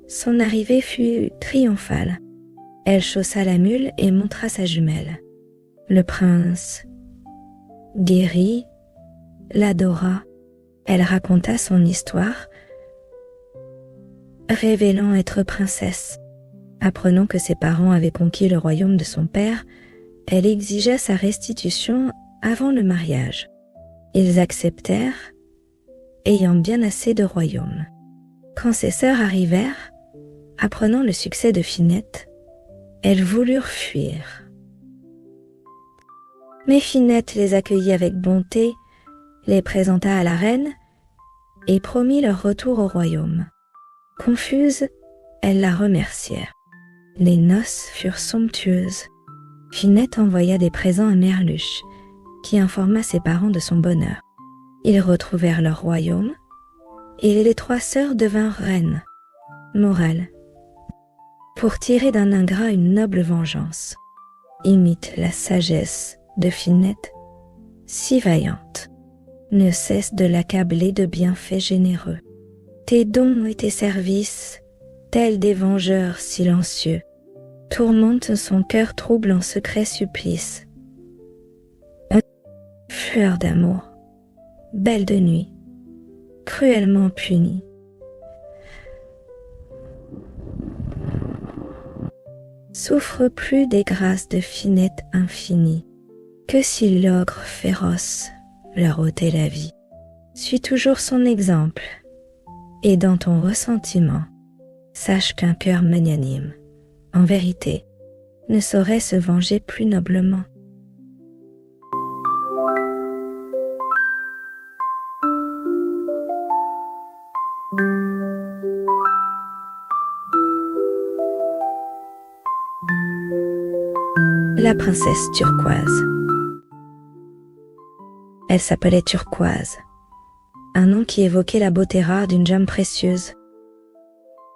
son arrivée fut triomphale. Elle chaussa la mule et montra sa jumelle. Le prince guérit, l'adora. Elle raconta son histoire, révélant être princesse. Apprenant que ses parents avaient conquis le royaume de son père, elle exigea sa restitution avant le mariage. Ils acceptèrent, ayant bien assez de royaume. Quand ses sœurs arrivèrent, Apprenant le succès de Finette, elles voulurent fuir. Mais Finette les accueillit avec bonté, les présenta à la reine et promit leur retour au royaume. Confuses, elles la remercièrent. Les noces furent somptueuses. Finette envoya des présents à Merluche, qui informa ses parents de son bonheur. Ils retrouvèrent leur royaume, et les 3 sœurs devinrent reines. Morale. Pour tirer d'un ingrat une noble vengeance, imite la sagesse de Finette, si vaillante. Ne cesse de l'accabler de bienfaits généreux. Tes dons et tes services, tels des vengeurs silencieux, tourmentent son cœur trouble en secret supplice. Fleur d'amour, belle de nuit, cruellement punie. Souffre plus des grâces de Finette infinie, que si l'ogre féroce leur ôtait la vie. Suis toujours son exemple, et dans ton ressentiment, sache qu'un cœur magnanime, en vérité, ne saurait se venger plus noblement. La princesse turquoise. Elle s'appelait Turquoise, un nom qui évoquait la beauté rare d'une gemme précieuse.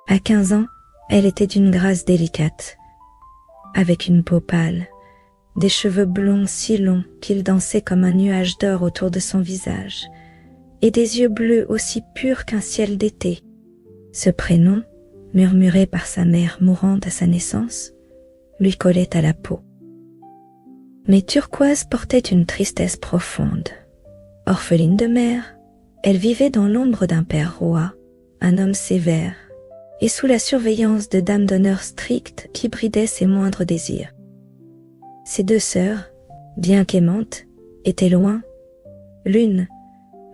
À 15 ans, elle était d'une grâce délicate, avec une peau pâle, des cheveux blonds si longs qu'ils dansaient comme un nuage d'or autour de son visage, et des yeux bleus aussi purs qu'un ciel d'été. Ce prénom, murmuré par sa mère mourante à sa naissance, lui collait à la peau. Mais Turquoise portait une tristesse profonde. Orpheline de mère, elle vivait dans l'ombre d'un père roi, un homme sévère, et sous la surveillance de dames d'honneur strictes qui bridaient ses moindres désirs. Ses 2 sœurs, bien qu'aimantes, étaient loin. L'une,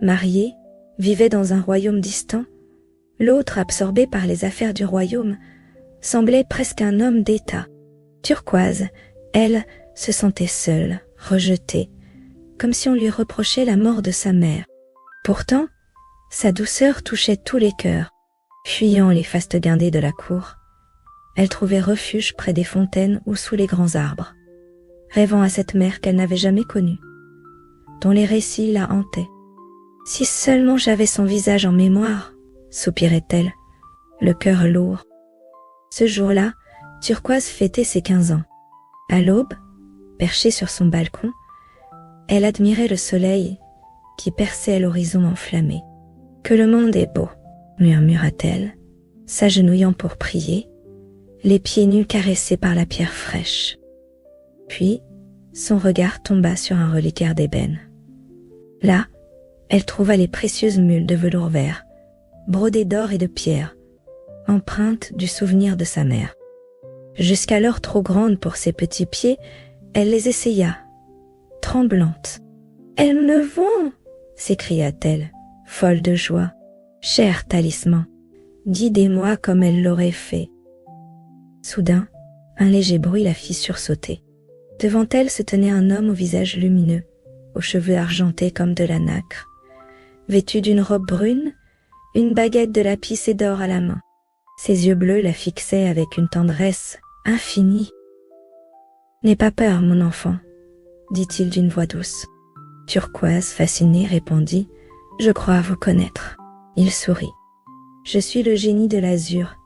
mariée, vivait dans un royaume distant. L'autre, absorbée par les affaires du royaume, semblait presque un homme d'État. Turquoise, elle, se sentait seule, rejetée, comme si on lui reprochait la mort de sa mère. Pourtant, sa douceur touchait tous les cœurs. Fuyant les fastes guindées de la cour, elle trouvait refuge près des fontaines ou sous les grands arbres, rêvant à cette mère qu'elle n'avait jamais connue, dont les récits la hantaient. « Si seulement j'avais son visage en mémoire !» soupirait-elle, le cœur lourd. Ce jour-là, Turquoise fêtait ses 15 ans. À l'aube, perchée sur son balcon, elle admirait le soleil qui perçait l'horizon enflammé. « Que le monde est beau !» murmura-t-elle, s'agenouillant pour prier, les pieds nus caressés par la pierre fraîche. Puis, son regard tomba sur un reliquaire d'ébène. Là, elle trouva les précieuses mules de velours vert, brodées d'or et de pierre, empreintes du souvenir de sa mère. Jusqu'alors trop grande pour ses petits pieds, elle les essaya, tremblante. « Elles me vont !» s'écria-t-elle, folle de joie. « Cher talisman, guidez-moi comme elle l'aurait fait. » Soudain, un léger bruit la fit sursauter. Devant elle se tenait un homme au visage lumineux, aux cheveux argentés comme de la nacre. Vêtu d'une robe brune, une baguette de lapis et d'or à la main. Ses yeux bleus la fixaient avec une tendresse infinie. « N'aie pas peur, mon enfant, » dit-il d'une voix douce. Turquoise, fascinée, répondit « Je crois vous connaître. » Il sourit. « Je suis le génie de l'azur,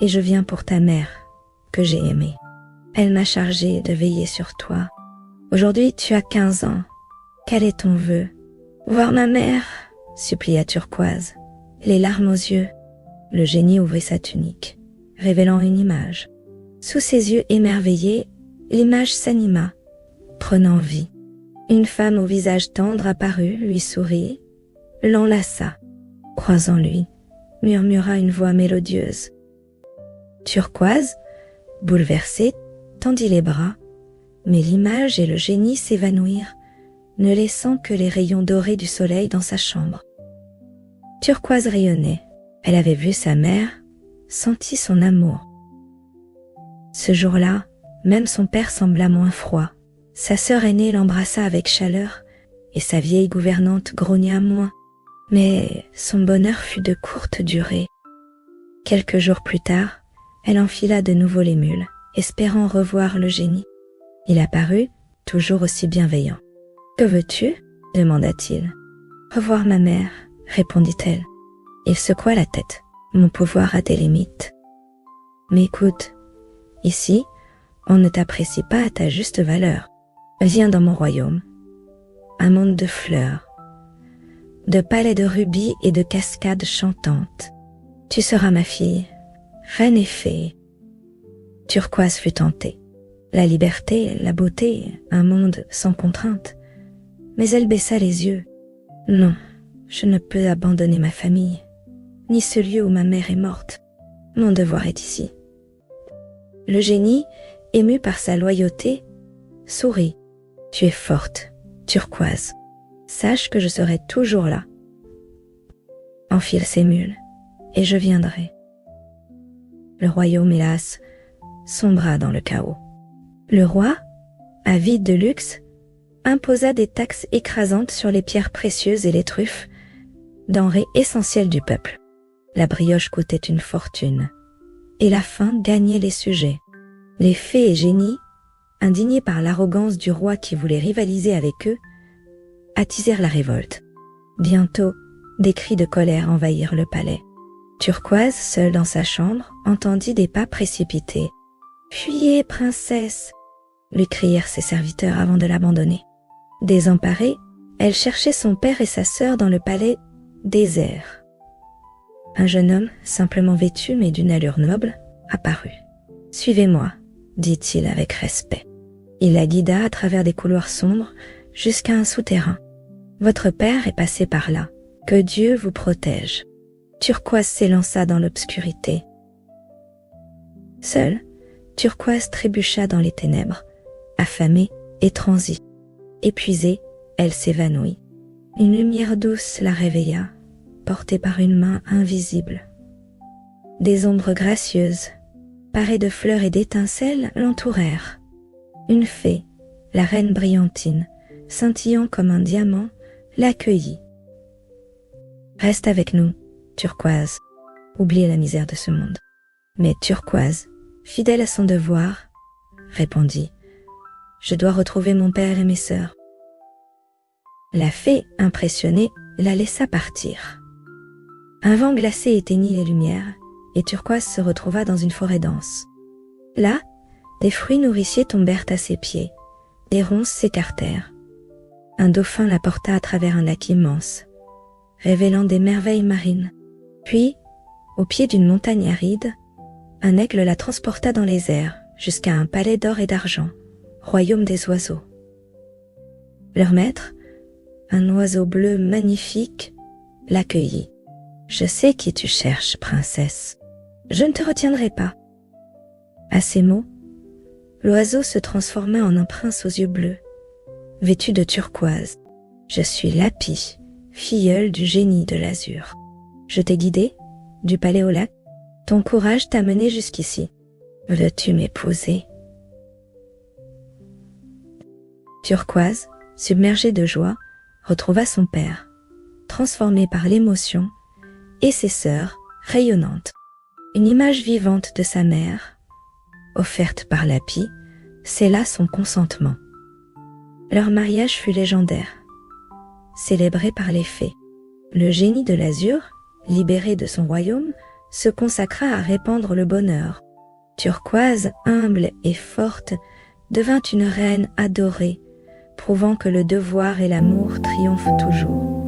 et je viens pour ta mère, que j'ai aimée. Elle m'a chargé de veiller sur toi. Aujourd'hui, tu as 15 ans. Quel est ton vœu ? » « Voir ma mère, » supplia Turquoise, les larmes aux yeux. Le génie ouvrit sa tunique, révélant une image. Sous ses yeux émerveillés, l'image s'anima, prenant vie. Une femme au visage tendre apparut, lui sourit, l'enlaça. Croisant lui, murmura une voix mélodieuse. Turquoise, bouleversée, tendit les bras, mais l'image et le génie s'évanouirent, ne laissant que les rayons dorés du soleil dans sa chambre. Turquoise rayonnait. Elle avait vu sa mère, sentit son amour. Ce jour-là, même son père sembla moins froid. Sa sœur aînée l'embrassa avec chaleur, et sa vieille gouvernante grogna moins. Mais son bonheur fut de courte durée. Quelques jours plus tard, elle enfila de nouveau les mules, espérant revoir le génie. Il apparut, toujours aussi bienveillant. « Que veux-tu » demanda-t-il. « Revoir ma mère » répondit-elle. Il secoua la tête. « Mon pouvoir a des limites. »« Mais écoute, ici, on ne t'apprécie pas à ta juste valeur. Viens dans mon royaume. Un monde de fleurs, de palais de rubis et de cascades chantantes. Tu seras ma fille, reine et fée. » Turquoise fut tentée. La liberté, la beauté, un monde sans contrainte. Mais elle baissa les yeux. « Non, je ne peux abandonner ma famille, ni ce lieu où ma mère est morte. Mon devoir est ici. » Le génie, ému par sa loyauté, sourit. « Tu es forte, Turquoise. Sache que je serai toujours là. Enfile ces mules, et je viendrai. » Le royaume, hélas, sombra dans le chaos. Le roi, avide de luxe, imposa des taxes écrasantes sur les pierres précieuses et les truffes, denrées essentielles du peuple. La brioche coûtait une fortune, et la faim gagnait les sujets. Les fées et génies, indignés par l'arrogance du roi qui voulait rivaliser avec eux, attisèrent la révolte. Bientôt, des cris de colère envahirent le palais. Turquoise, seule dans sa chambre, entendit des pas précipités. « Fuyez, princesse !» lui crièrent ses serviteurs avant de l'abandonner. Désemparée, elle cherchait son père et sa sœur dans le palais désert. Un jeune homme, simplement vêtu mais d'une allure noble, apparut. « Suivez-moi » dit-il avec respect. Il la guida à travers des couloirs sombres jusqu'à un souterrain. « Votre père est passé par là. Que Dieu vous protège. » Turquoise s'élança dans l'obscurité. Seule, Turquoise trébucha dans les ténèbres, affamée et transie. Épuisée, elle s'évanouit. Une lumière douce la réveilla, portée par une main invisible. Des ombres gracieuses, parées de fleurs et d'étincelles, l'entourèrent. Une fée, la reine Brillantine, scintillant comme un diamant, l'accueillit. « Reste avec nous, Turquoise, oublie la misère de ce monde. » Mais Turquoise, fidèle à son devoir, répondit « Je dois retrouver mon père et mes sœurs. » La fée, impressionnée, la laissa partir. Un vent glacé éteignit les lumières, et Turquoise se retrouva dans une forêt dense. Là, des fruits nourriciers tombèrent à ses pieds, des ronces s'écartèrent. Un dauphin la porta à travers un lac immense, révélant des merveilles marines. Puis, au pied d'une montagne aride, un aigle la transporta dans les airs jusqu'à un palais d'or et d'argent, royaume des oiseaux. Leur maître, un oiseau bleu magnifique, l'accueillit. « Je sais qui tu cherches, princesse. Je ne te retiendrai pas. » À ces mots, l'oiseau se transforma en un prince aux yeux bleus, vêtu de turquoise. « Je suis Lapi, filleule du génie de l'azur. Je t'ai guidé, du palais au lac. Ton courage t'a mené jusqu'ici. Veux-tu m'épouser ?» Turquoise, submergée de joie, retrouva son père, transformé par l'émotion, et ses sœurs, rayonnantes. Une image vivante de sa mère, offerte par Lapi, scella son consentement. Leur mariage fut légendaire, célébré par les fées. Le génie de l'azur, libéré de son royaume, se consacra à répandre le bonheur. Turquoise, humble et forte, devint une reine adorée, prouvant que le devoir et l'amour triomphent toujours.